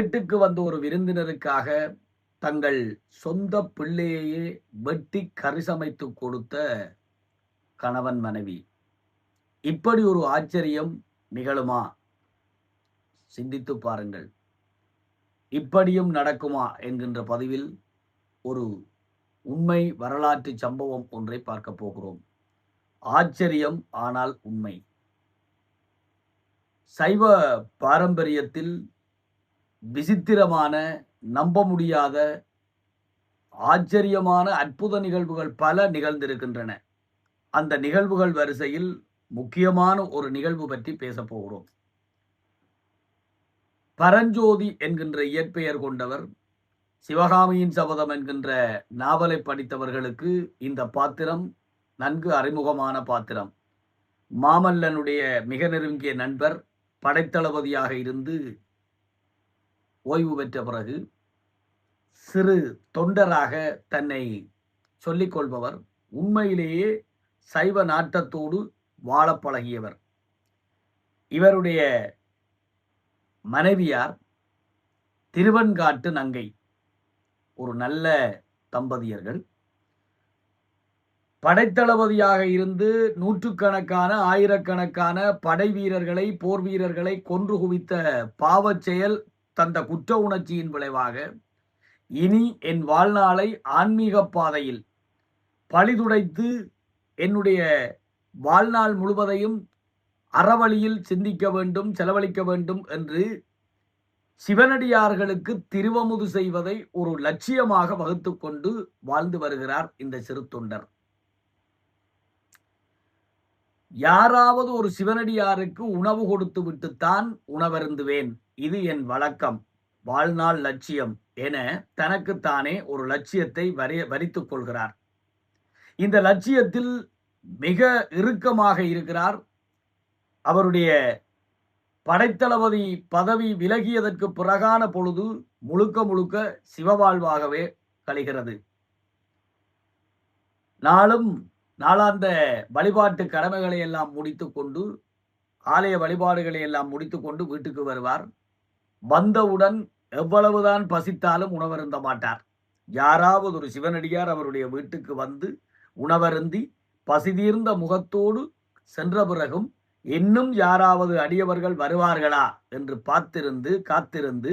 வீட்டுக்கு வந்த ஒரு விருந்தினருக்காக தங்கள் சொந்த பிள்ளையையே வெட்டி கரிசமைத்து கொடுத்த கணவன் மனைவி. இப்படி ஒரு ஆச்சரியம் நிகழுமா? சிந்தித்து பாருங்கள். இப்படியும் நடக்குமா என்கின்ற பதிவில் ஒரு உண்மை வரலாற்று சம்பவம் ஒன்றை பார்க்க போகிறோம். ஆச்சரியம், ஆனால் உண்மை. சைவ பாரம்பரியத்தில் விசித்திரமான, நம்ப முடியாத, ஆச்சரியமான அற்புத நிகழ்வுகள் பல நிகழ்ந்திருக்கின்றன. அந்த நிகழ்வுகள் வரிசையில் முக்கியமான ஒரு நிகழ்வு பற்றி பேசப் போகிறோம். பரஞ்சோதி என்கின்ற இயற்பெயர் கொண்டவர். சிவகாமியின் சபதம் என்கின்ற நாவலை படித்தவர்களுக்கு இந்த பாத்திரம் நன்கு அறிமுகமான பாத்திரம். மாமல்லனுடைய மிக நெருங்கிய நண்பர், படைத்தளபதியாக இருந்து ஓய்வு பெற்ற பிறகு சிறு தொண்டராக தன்னை சொல்லிக் கொள்பவர். உண்மையிலேயே சைவ நாட்டத்தோடு வாழ பழகியவர். இவருடைய மனைவியார் திருவெண்காட்டு நங்கை. ஒரு நல்ல தம்பதியர்கள். படைத்தளபதியாக இருந்து நூற்றுக்கணக்கான, ஆயிரக்கணக்கான படை வீரர்களை, போர் வீரர்களை கொன்று குவித்த பாவச் செயல் தந்த குற்ற உணர்ச்சியின் விளைவாக, இனி என் வாழ்நாளை ஆன்மீக பாதையில் பழிதுடைத்து என்னுடைய வாழ்நாள் முழுவதையும் அறவழியில் சிந்திக்க வேண்டும், செலவழிக்க வேண்டும் என்று சிவனடியார்களுக்கு திருவமுது செய்வதை ஒரு லட்சியமாக வகுத்து கொண்டு வாழ்ந்து வருகிறார் இந்த சிறு தொண்டர். யாராவது ஒரு சிவனடியாருக்கு உணவு கொடுத்து விட்டுத்தான் உணவருந்துவேன், இது என் வழக்கம், வாழ்நாள் லட்சியம் என தனக்குத்தானே ஒரு லட்சியத்தை வரித்துக் கொள்கிறார். இந்த லட்சியத்தில் மிக இறுக்கமாக இருக்கிறார். அவருடைய படைத்தளபதி பதவி விலகியதற்கு பிறகான பொழுது முழுக்க முழுக்க சிவவாழ்வாகவே கழிகிறது. நாளாந்த வழிபாட்டு கடமைகளை எல்லாம் முடித்துக்கொண்டு, ஆலய வழிபாடுகளை எல்லாம் முடித்துக்கொண்டு வீட்டுக்கு வருவார். வந்தவுடன் எவ்வளவுதான் பசித்தாலும் உணவருந்த மாட்டார். யாராவது ஒரு சிவனடியார் அவருடைய வீட்டுக்கு வந்து உணவருந்தி பசி தீர்ந்த முகத்தோடு சென்ற பிறகும் இன்னும் யாராவது அடியவர்கள் வருவார்களா என்று காத்திருந்து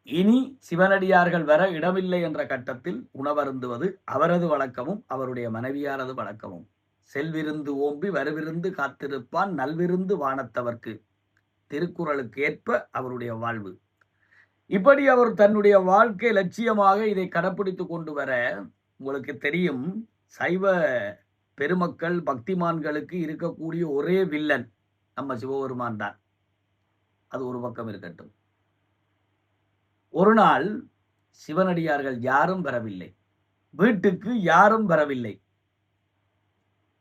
இனி சிவனடியார்கள் வர இடமில்லை என்ற கட்டத்தில் உணவருந்துவது அவரது வழக்கமும் அவருடைய மனைவியாரது வழக்கமும். செல்விருந்து ஓம்பி வருவிருந்து காத்திருப்பான் நல்விருந்து வானத்தவர்க்கு, திருக்குறளுக்கு ஏற்ப அவருடைய வாழ்வு. இப்படி அவர் தன்னுடைய வாழ்க்கை லட்சியமாக இதை கடைப்பிடித்து கொண்டு வர, உங்களுக்கு தெரியும், சைவ பெருமக்கள் பக்திமான்களுக்கு இருக்கக்கூடிய ஒரே வில்லன் நம்ம சிவபெருமான் தான். அது ஒரு பக்கம் இருக்கட்டும். ஒரு நாள் சிவனடியார்கள் யாரும் வரவில்லை, வீட்டுக்கு யாரும் வரவில்லை.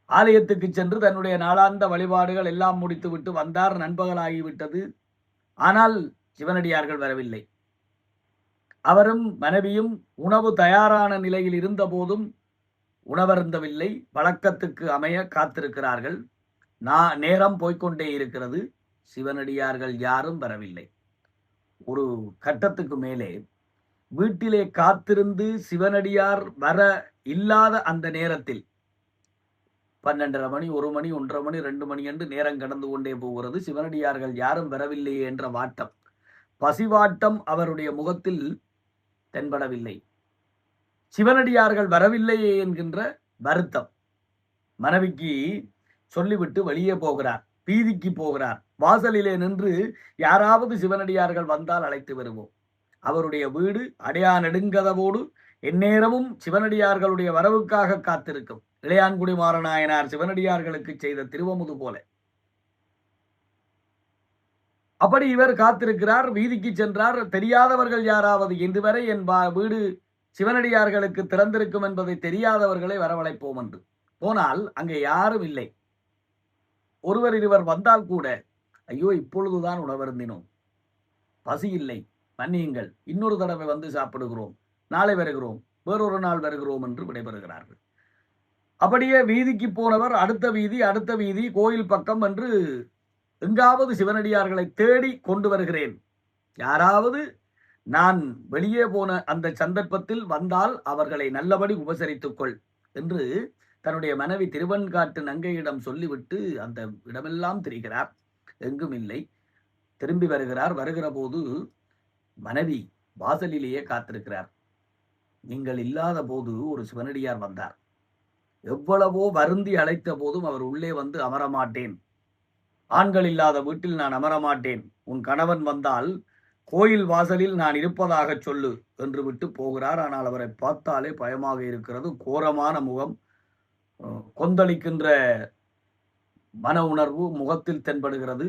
ஆலயத்துக்கு சென்று தன்னுடைய நாளாந்த வழிபாடுகள் எல்லாம் முடித்துவிட்டு வந்தார். நண்பகலாகிவிட்டது. ஆனால் சிவனடியார்கள் வரவில்லை. அவரும் மனைவியும் உணவு தயாரான நிலையில் இருந்த போதும் உணவருந்தவில்லை. வழக்கத்துக்கு அமைய காத்திருக்கிறார்கள். நேரம் போய்கொண்டே இருக்கிறது. சிவனடியார்கள் யாரும் வரவில்லை. ஒரு கட்டத்துக்கு மேலே வீட்டிலே காத்திருந்து சிவனடியார் வர இல்லாத அந்த நேரத்தில் 12:30 மணி, 1 மணி, 1:30 மணி, 2 மணி என்று நேரம் கடந்து கொண்டே போகிறது. சிவனடியார்கள் யாரும் வரவில்லையே என்ற வாட்டம், பசிவாட்டம் அவருடைய முகத்தில் தென்படவில்லை. சிவனடியார்கள் வரவில்லையே என்கின்ற வருத்தம். மனைவிக்கு சொல்லிவிட்டு வெளியே போகிறார். வீதிக்கு போகிறார். வாசலிலே நின்று யாராவது சிவனடியார்கள் வந்தால் அழைத்து வருவோம். அவருடைய வீடு அடையா நெடுங்கதவோடு எந்நேரமும் சிவனடியார்களுடைய வரவுக்காக காத்திருக்கும். இளையான்குடி மாறநாயனார் சிவனடியார்களுக்கு செய்த திருவமுது போல. அப்படி இவர் காத்திருக்கிறார். வீதிக்கு சென்றார். தெரியாதவர்கள் யாராவது, இன்று வரை என் வீடு சிவனடியார்களுக்கு திறந்திருக்கும் என்பதை தெரியாதவர்களை வரவழைப்போம் என்று போனால் அங்கே யாரும் இல்லை. ஒருவர் இருவர் வந்தால் கூட, ஐயோ இப்பொழுதுதான் உணவருந்தினோம், பசி இல்லை, மன்னியுங்கள், இன்னொரு தடவை வந்து சாப்பிடுகிறோம், நாளை வருகிறோம், வேறொரு நாள் வருகிறோம் என்று விடைபெறுகிறார்கள். அப்படியே வீதிக்கு போனவர் அடுத்த வீதி கோயில் பக்கம் என்று எங்காவது சிவனடியார்களை தேடி கொண்டு வருகிறேன் யாராவது நான் வெளியே போன அந்த சந்தர்ப்பத்தில் வந்தால் அவர்களை நல்லபடி உபசரித்துக்கொள் என்று தன்னுடைய மனைவி திருவெண்காட்டு நங்கையிடம் சொல்லிவிட்டு அந்த இடமெல்லாம் திரிகிறார். எங்கும் இல்லை. திரும்பி வருகிறார். வருகிற போது மனைவி வாசலிலேயே காத்திருக்கிறார். நீங்கள் இல்லாத போது ஒரு சிவனடியார் வந்தார். எவ்வளவோ வருந்தி அழைத்த போதும் அவர் உள்ளே வந்து அமரமாட்டேன், ஆண்கள் இல்லாத வீட்டில் நான் அமரமாட்டேன், உன் கணவன் வந்தால் கோயில் வாசலில் நான் இருப்பதாக சொல்லு என்று விட்டு போகிறார். ஆனால் அவரை பார்த்தாலே பயமாக இருக்கிறது. கோரமான முகம், கொந்தளிக்கின்ற மன உணர்வு முகத்தில் தென்படுகிறது.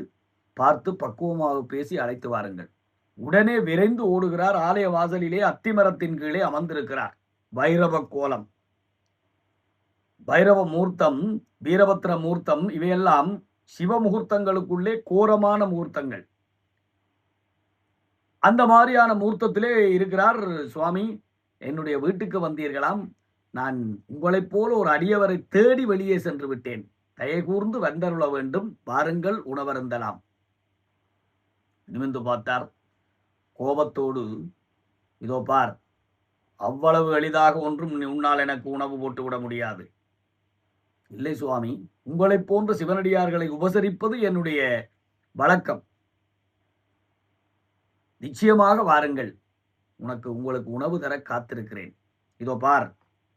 பார்த்து பக்குவமாக பேசி அழைத்து வாருங்கள். உடனே விரைந்து ஓடுகிறார். ஆலய வாசலிலே அத்திமரத்தின் கீழே அமர்ந்திருக்கிறார். பைரவ கோலம், பைரவ மூர்த்தம், வீரபத்ர மூர்த்தம், இவையெல்லாம் சிவ முகூர்த்தங்களுக்குள்ளே கோரமான முகூர்த்தங்கள். அந்த மாதிரியான முகூர்த்தத்திலே இருக்கிறார். சுவாமி, என்னுடைய வீட்டுக்கு வந்தீர்களாம். நான் உங்களைப் போல ஒரு அடியவரை தேடி வெளியே சென்று விட்டேன். தயை கூர்ந்து வந்தருள வேண்டும், வாருங்கள் உணவருந்தலாம். நிமிர்ந்து பார்த்தார். கோபத்தோடு, இதோ பார், அவ்வளவு எளிதாக ஒன்றும் உன்னால் எனக்கு உணவு போட்டு விட முடியாது. இல்லை சுவாமி, உங்களைப் போன்ற சிவனடியார்களை உபசரிப்பது என்னுடைய வழக்கம். நிச்சயமாக வாருங்கள், உங்களுக்கு உணவு தர காத்திருக்கிறேன். இதோ பார்,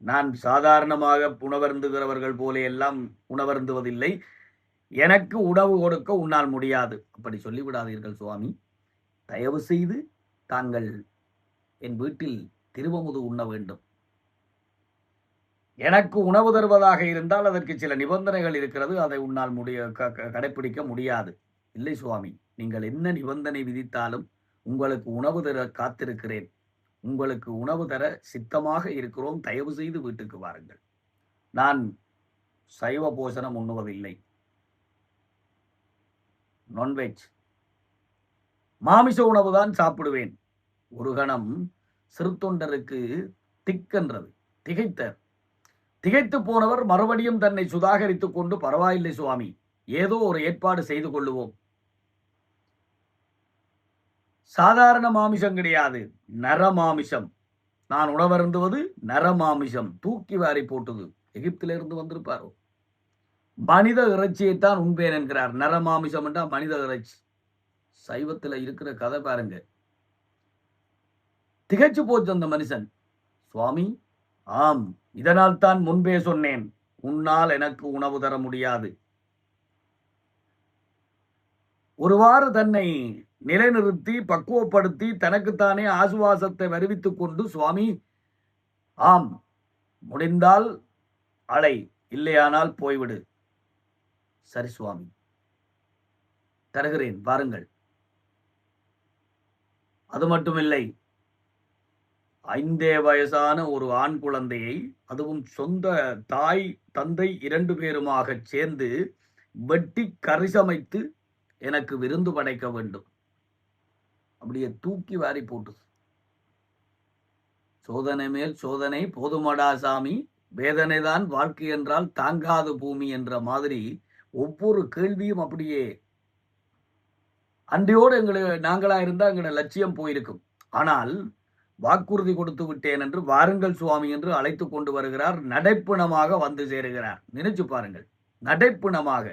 நான் சாதாரணமாக உணவருந்துகிறவர்கள் போல எல்லாம் உணவருந்துவதில்லை. எனக்கு உணவு கொடுக்க உன்னால் முடியாது. அப்படி சொல்லிவிடாதீர்கள் சுவாமி. தயவு செய்து தாங்கள் என் வீட்டில் திருவமுது உண்ண வேண்டும். எனக்கு உணவு தருவதாக இருந்தால் அதற்கு சில நிபந்தனைகள் இருக்கிறது. அதை உன்னால் கடைபிடிக்க முடியாது. இல்லை சுவாமி, நீங்கள் என்ன நிபந்தனை விதித்தாலும் உங்களுக்கு உணவு தர காத்திருக்கிறேன். உங்களுக்கு உணவு தர சித்தமாக இருக்கிறோம். தயவு செய்து வீட்டுக்கு வாருங்கள். நான் சைவ போஷணம் உண்ணுவதில்லை, நான்வெஜ், மாமிச உணவு தான் சாப்பிடுவேன். ஒரு கணம் சிறுத்தொண்டருக்கு திக்கென்றது. திகைத்து போனவர் மறுபடியும் தன்னை சுதாகரித்துக் கொண்டு, பரவாயில்லை சுவாமி, ஏதோ ஒரு ஏற்பாடு செய்து கொள்ளுவோம். சாதாரண மாமிசம் கிடையாது, நரமாமிசம். நான் உணவருந்துவது நரமாமிசம். தூக்கி வாரி போட்டது. எகிப்திலிருந்து வந்திருப்பாரோ. மனித இறைச்சியைத்தான் உண்பேன் என்கிறார். நரமாமிசம் என்றா மனித இறைச்சி. சைவத்தில் இருக்கிற கதை பாருங்க. திகைச்சு போச்சு அந்த மனுஷன். சுவாமி, ஆம், இதனால் தான் முன்பே சொன்னேன், உன்னால் எனக்கு உணவு தர முடியாது. ஒருவாறு தன்னை நிலைநிறுத்தி பக்குவப்படுத்தி தனக்குத்தானே ஆசுவாசத்தை வருவித்துக் கொண்டு, சுவாமி, ஆம், முடிந்தால் அலை, இல்லையானால் போய்விடு. சரி சுவாமி, தருகிறேன், வாருங்கள். அது மட்டுமில்லை, 5 வயசான ஒரு ஆண் குழந்தையை, அதுவும் சொந்த தாய் தந்தை 2 பேருமாக சேர்ந்து வெட்டி கரிசமைத்து எனக்கு விருந்து படைக்க வேண்டும். அப்படியே தூக்கி வாரி போட்டு, சோதனை மேல் சோதனை போதுமடா சாமி, வேதனைதான் வாழ்க்கை என்றால் தாங்காது பூமி என்ற மாதிரி ஒவ்வொரு கேள்வியும் அப்படியே. அன்றையோடு நாங்களா இருந்தா எங்களோட லட்சியம் போயிருக்கும். ஆனால் வாக்குறுதி கொடுத்து விட்டேன் என்று, வாருங்கள் சுவாமி என்று அழைத்து கொண்டு வருகிறார். நடைப்பிணமாக வந்து சேருகிறார். நினைச்சு பாருங்கள், நடைப்பிணமாக.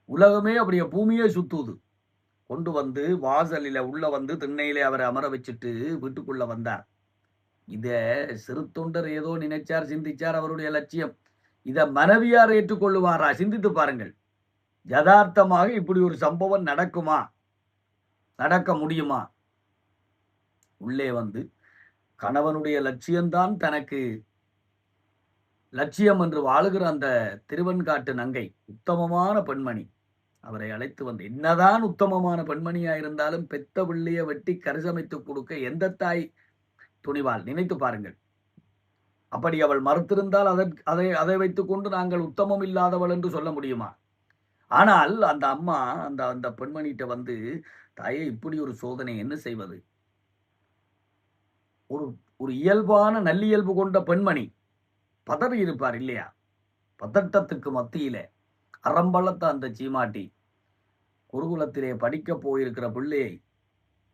உலகமே அப்படியே பூமியே சுத்துது. கொண்டு வந்து வாசலில உள்ள வந்து திண்ணையிலே அவரை அமர வச்சுட்டு வீட்டுக்குள்ள வந்தார். இத சிறு தொண்டர் ஏதோ நினைச்சார், சிந்திச்சார், அவருடைய லட்சியம். இத மனைவியார் ஏற்றுக்கொள்ளுவாரா? சிந்தித்து பாருங்கள். யதார்த்தமாக இப்படி ஒரு சம்பவம் நடக்குமா? நடக்க முடியுமா? உள்ளே வந்து கணவனுடைய லட்சியம்தான் தனக்கு லட்சியம் என்று வாழுகிற அந்த திருவெண்காட்டு நங்கை, உத்தமமான பெண்மணி, அவரை அழைத்து வந்து, என்னதான் உத்தமமான பெண்மணியா இருந்தாலும் பெத்த பிள்ளைய வெட்டி கரிசமைத்து கொடுக்க எந்த தாய் துணிவாள்? நினைத்து பாருங்கள். அப்படி அவள் மறுத்திருந்தால் அதை வைத்துக் கொண்டு நாங்கள் உத்தமம் இல்லாதவள் என்று சொல்ல முடியுமா? ஆனால் அந்த அம்மா அந்த பெண்மணிகிட்ட வந்து, தாயே, இப்படி ஒரு சோதனை என்ன செய்வது? ஒரு இயல்பான நல்லியல்பு கொண்ட பெண்மணி பதறி இருப்பார் இல்லையா? பதட்டத்துக்கு மத்தியில அறம்பளத்த அந்த சீமாட்டி குருகுலத்திலே படிக்க போயிருக்கிற பிள்ளையை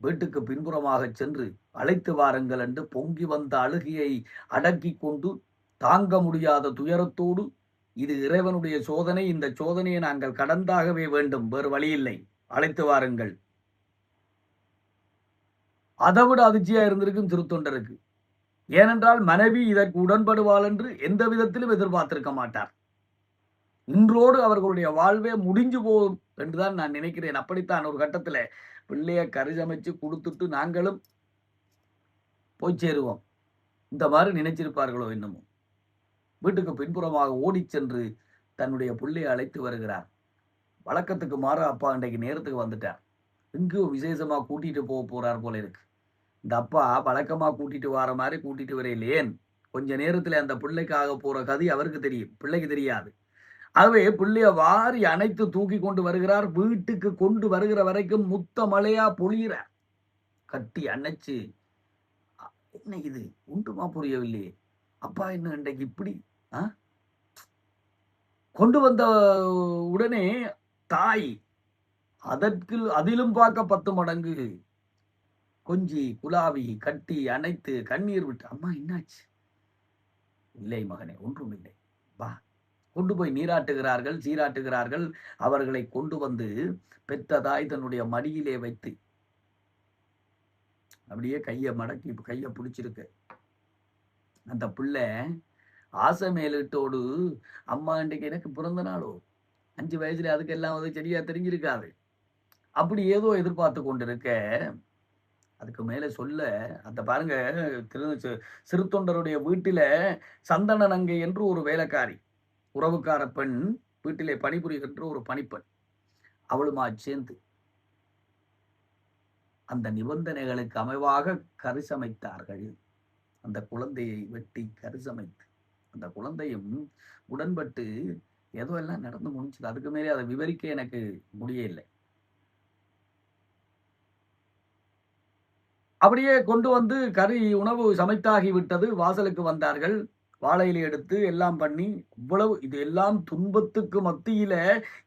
வீட்டுக்கு பின்புறமாக சென்று அழைத்து வாருங்கள் என்று பொங்கி வந்த அழுகையை அடக்கி கொண்டு தாங்க முடியாத துயரத்தோடு, இது இறைவனுடைய சோதனை, இந்த சோதனையை நாங்கள் கடந்தாகவே வேண்டும், வேறு வழியில்லை, அழைத்து வாருங்கள். அதைவிட அதிர்ச்சியா இருந்திருக்கும் திருத்தொண்டருக்கு. ஏனென்றால் மனைவி இதற்கு உடன்படுவாள் என்று எந்த விதத்திலும் எதிர்பார்த்திருக்க மாட்டார். இன்றோடு அவர்களுடைய வாழ்வே முடிஞ்சு போகும் என்றுதான் நான் நினைக்கிறேன். அப்படித்தான் ஒரு கட்டத்தில் பிள்ளைய கறி சமைச்சு கொடுத்துட்டு நாங்களும் போய் சேருவோம், இந்த மாதிரி நினைச்சிருப்பார்களோ இன்னமும். வீட்டுக்கு பின்புறமாக ஓடி சென்று தன்னுடைய பிள்ளையை அழைத்து வருகிறார். வழக்கத்துக்கு மாற அப்பா இன்றைக்கு நேரத்துக்கு வந்துட்டார், எங்கேயோ விசேஷமா கூட்டிட்டு போக போறார் போல இருக்கு. இந்த அப்பா வழக்கமா கூட்டிட்டு வர மாதிரி கூட்டிட்டு வரையில, ஏன் கொஞ்ச நேரத்துல அந்த பிள்ளைக்காக போற கதை அவருக்கு தெரியும், பிள்ளைக்கு தெரியாது. ஆகவே பிள்ளைய வாரி அணைத்து தூக்கி கொண்டு வருகிறார். வீட்டுக்கு கொண்டு வருகிற வரைக்கும் முத்த மழையா பொழிகிறார். கட்டி அணைச்சு, என்ன இது உண்டுமா புரியவில்லையே, அப்பா என்ன இன்றைக்கு இப்படி கொண்டு வந்த உடனே தாய் அதிலும் பார்க்க 10 மடங்கு கொஞ்சி குலாவி கட்டி அணைத்து கண்ணீர் விட்டு, அம்மா என்னாச்சு? இல்லை மகனே, ஒன்றும் இல்லை, வா. கொண்டு போய் நீராட்டுகிறார்கள், சீராட்டுகிறார்கள். அவர்களை கொண்டு வந்து பெத்த தாய் தன்னுடைய மடியிலே வைத்து அப்படியே கையை மடக்கி கையை பிடிச்சிருக்கு. அந்த பிள்ளை ஆசை மேலிட்டோடு, அம்மா இன்றைக்கு எனக்கு பிறந்த நாளோ, 5 வயசுல அதுக்கெல்லாம் வந்து சரியா தெரிஞ்சிருக்காது, அப்படி ஏதோ எதிர்பார்த்து கொண்டிருக்க. அதுக்கு மேல சொல்ல, அந்த பாருங்க, சிறுத்தொண்டருடைய வீட்டில சந்தன நங்கை என்று ஒரு வேலைக்காரி, உறவுக்கார பெண், வீட்டிலே பணிபுரிகின்ற ஒரு பணிப்பெண், அவளுமா சேர்ந்து அந்த நிபந்தனைகளுக்கு அமைவாக கரிசமைத்தார்கள். அந்த குழந்தையை வெட்டி கரிசமைத்து, அந்த குழந்தையும் உடன்பட்டு ஏதோ எல்லாம் நடந்து முடிஞ்சது. அதுக்கு மேலே அதை விவரிக்க எனக்கு முடியவில்லை. அப்படியே கொண்டு வந்து கறி உணவு சமைத்தாகி விட்டது. வாசலுக்கு வந்தார்கள். வாழையில எடுத்து எல்லாம் பண்ணி, இவ்வளவு இது எல்லாம் துன்பத்துக்கு மத்தியில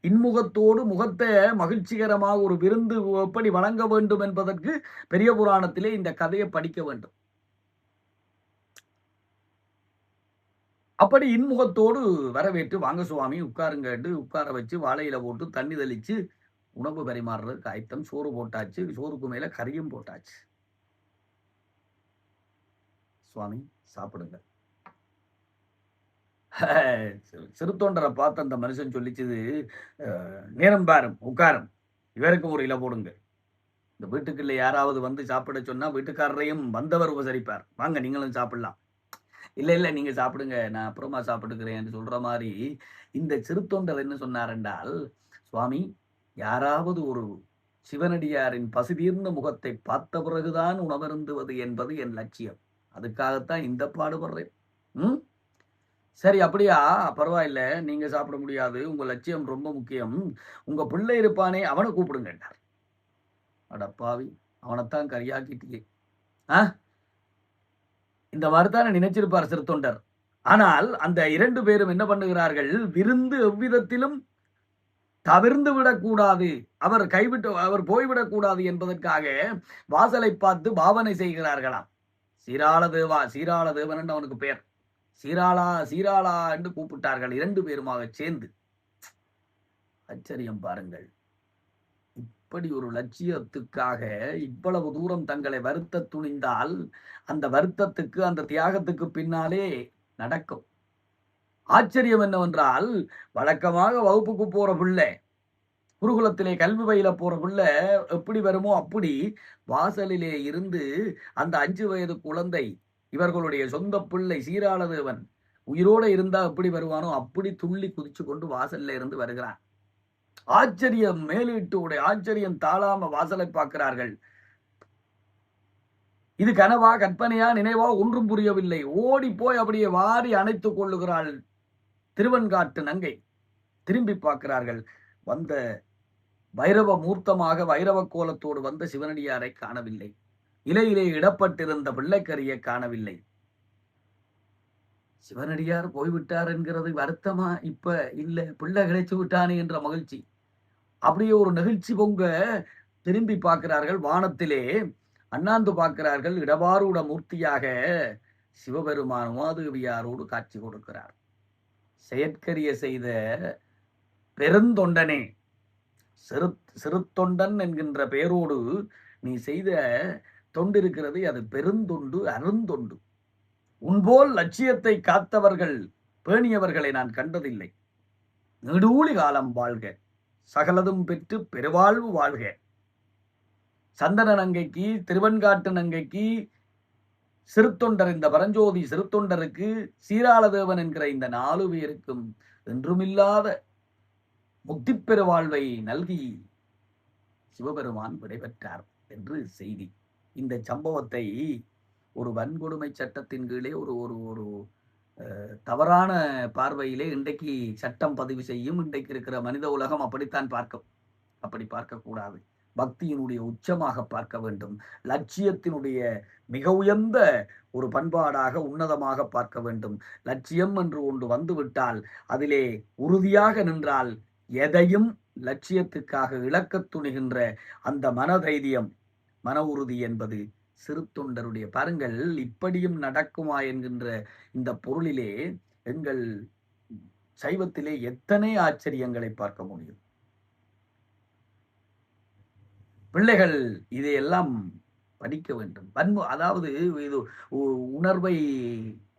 இன்முகத்தோடு முகத்தை மகிழ்ச்சிகரமாக ஒரு விருந்து எப்படி வழங்க வேண்டும் என்பதற்கு பெரிய புராணத்திலே இந்த கதையை படிக்க வேண்டும். அப்படி இன்முகத்தோடு வரவேற்று, வாங்க சுவாமி உட்காருங்கட்டு உட்கார வச்சு வாழையில போட்டு தண்ணி தெளிச்சு உணவு பரிமாறுறதுக்கு ஆயத்தம். சோறு போட்டாச்சு, சோறுக்கு மேல கறியும் போட்டாச்சு. சுவாமி சாப்பிடுங்க. சிறுத்தொண்டரை பார்த்து அந்த மனுஷன் சொல்லிச்சது, நேரம் பாரும், உட்காரும், இவருக்கும் ஒரு இலை போடுங்க. இந்த வீட்டுக்குள்ள யாராவது வந்து சாப்பிட சொன்னா வீட்டுக்காரரையும் வந்தவர் உபசரிப்பார், வாங்க நீங்களும் சாப்பிடலாம். இல்ல இல்ல நீங்க சாப்பிடுங்க, நான் அப்புறமா சாப்பிட்டுக்கிறேன் சொல்ற மாதிரி இந்த சிறுத்தொண்டர் என்ன சொன்னார் என்றால், சுவாமி, யாராவது ஒரு சிவனடியாரின் பசிதீர்ந்த முகத்தை பார்த்த பிறகுதான் உணவருந்துவது என்பது என் லட்சியம், அதுக்காகத்தான் இந்த பாடுபடுறேன். சரி, அப்படியா, பரவாயில்ல, நீங்க சாப்பிட முடியாது, உங்க லட்சியம் ரொம்ப முக்கியம், உங்க பிள்ளை இருப்பானே அவனை கூப்பிடுங்க என்றார். அடப்பாவி, அவனைத்தான் கரியாக்கிட்டியே. இந்த மாதிரித்தானே நினைச்சிருப்பார் சிறுத்தொண்டர். ஆனால் அந்த 2 பேரும் என்ன பண்ணுகிறார்கள், விருந்து எவ்விதத்திலும் தவிர்ந்து விடக்கூடாது, அவர் போய்விடக்கூடாது என்பதற்காக வாசலை பார்த்து பாவனை செய்கிறார்களாம். சீராள தேவன் என்று அவனுக்கு பெயர். சீராளா என்று கூப்பிட்டார்கள் 2 பேருமாக சேர்ந்து. ஆச்சரியம் பாருங்கள். இப்படி ஒரு லட்சியத்துக்காக இவ்வளவு தூரம் தங்களை வருத்த துணிந்தால், அந்த வருத்தத்துக்கு, அந்த தியாகத்துக்கு பின்னாலே நடக்கும் ஆச்சரியம் என்னவென்றால், வழக்கமாக வகுப்புக்கு போற பிள்ளை, குருகுலத்திலே கல்வி பயில போற பிள்ளை எப்படி வருமோ அப்படி வாசலிலே இருந்து அந்த 5 வயது குழந்தை, இவர்களுடைய சொந்த பிள்ளை சீராளதேவன் உயிரோட இருந்தா எப்படி வருவானோ அப்படி துள்ளி குதிச்சு கொண்டு வாசல்ல இருந்து வருகிறான். ஆச்சரியம் மேலிட்டு ஆச்சரியம் தாழாம வாசலை பார்க்கிறார்கள். இது கனவா, கற்பனையா, நினைவா, ஒன்றும் புரியவில்லை. ஓடி போய் அப்படியே வாரி அணைத்துக் கொள்ளுகிறாள் திருவெண்காட்டு நங்கை. திரும்பி பார்க்கிறார்கள். வந்த வைரவ மூர்த்தமாக வைரவ கோலத்தோடு வந்த சிவனடியாரை காணவில்லை. இலையிலே இடப்பட்டிருந்த பிள்ளைக்கரியை காணவில்லை. சிவனடியார் போய்விட்டார் என்கிறது வருத்தமா? இப்ப இல்ல, பிள்ளை கிடைச்சு விட்டானே என்ற மகிழ்ச்சி. அப்படியே ஒரு நெகிழ்ச்சி பொங்க திரும்பி பார்க்கிறார்கள். வானத்திலே அண்ணாந்து பார்க்கிறார்கள். இடபாரூட மூர்த்தியாக சிவபெருமான் உமாதேவியாரோடு காட்சி கொடுக்கிறார். செயற்கரிய செய்த பெருந்தொண்டனே, சிறு தொண்டன் என்கின்ற பெயரோடு நீ செய்த தொண்டிருக்கிறது, அது பெருந்தொண்டு, அருந்தொண்டு. உன்போல் லட்சியத்தை காத்தவர்கள், பேணியவர்களை நான் கண்டதில்லை. நெடூழி காலம் வாழ்க, சகலதும் பெற்று பெருவாழ்வு வாழ்க. சந்தன நங்கைக்கு, திருவெண்காட்டு நங்கைக்கு, சிறுத்தொண்டர், இந்த பரஞ்சோதி சிறுத்தொண்டருக்கு, சீராளதேவன் என்கிற இந்த 4 பேருக்கும் என்றுமில்லாத முத்திப்பெரு வாழ்வை நல்கி சிவபெருமான் விடைபெற்றார் என்று செய்தி. இந்த சம்பவத்தை ஒரு வன்கொடுமை சட்டத்தின் கீழே ஒரு ஒரு ஒரு தவறான பார்வையிலே இன்றைக்கு சட்டம் பதிவு செய்யும். இன்றைக்கு இருக்கிற மனித உலகம் அப்படித்தான் அப்படி பார்க்கக்கூடாது. பக்தியினுடைய உச்சமாக பார்க்க வேண்டும். லட்சியத்தினுடைய மிக உயர்ந்த ஒரு பண்பாடாக, உன்னதமாக பார்க்க வேண்டும். லட்சியம் என்று ஒன்று வந்துவிட்டால் அதிலே உறுதியாக நின்றால் எதையும் லட்சியத்துக்காக இழக்கத் துணிகின்ற அந்த மனதைரியம், மன உறுதி என்பது சிறு தொண்டருடைய. பாருங்கள், இப்படியும் நடக்குமா என்கின்ற இந்த பொருளிலே எங்கள் சைவத்திலே எத்தனை ஆச்சரியங்களை பார்க்க முடியும். பிள்ளைகள் இதையெல்லாம் படிக்க வேண்டும். அதாவது இது உணர்வை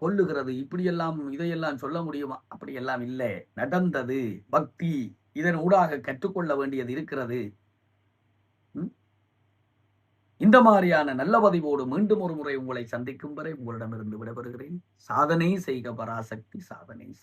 கொள்ளுகிறது, இப்படியெல்லாம் இதையெல்லாம் சொல்ல முடியுமா? அப்படியெல்லாம் இல்லை. நடந்தது பக்தி, இதன் ஊடாக கற்றுக்கொள்ள வேண்டியது இருக்கிறது. இந்த மாதிரியான நல்ல பதிவோடு மீண்டும் ஒரு முறை உங்களை சந்திக்கும் வரை உங்களிடமிருந்து விடைபெறுகிறேன். சாதனை செய்க பராசக்தி, சாதனை செய்க.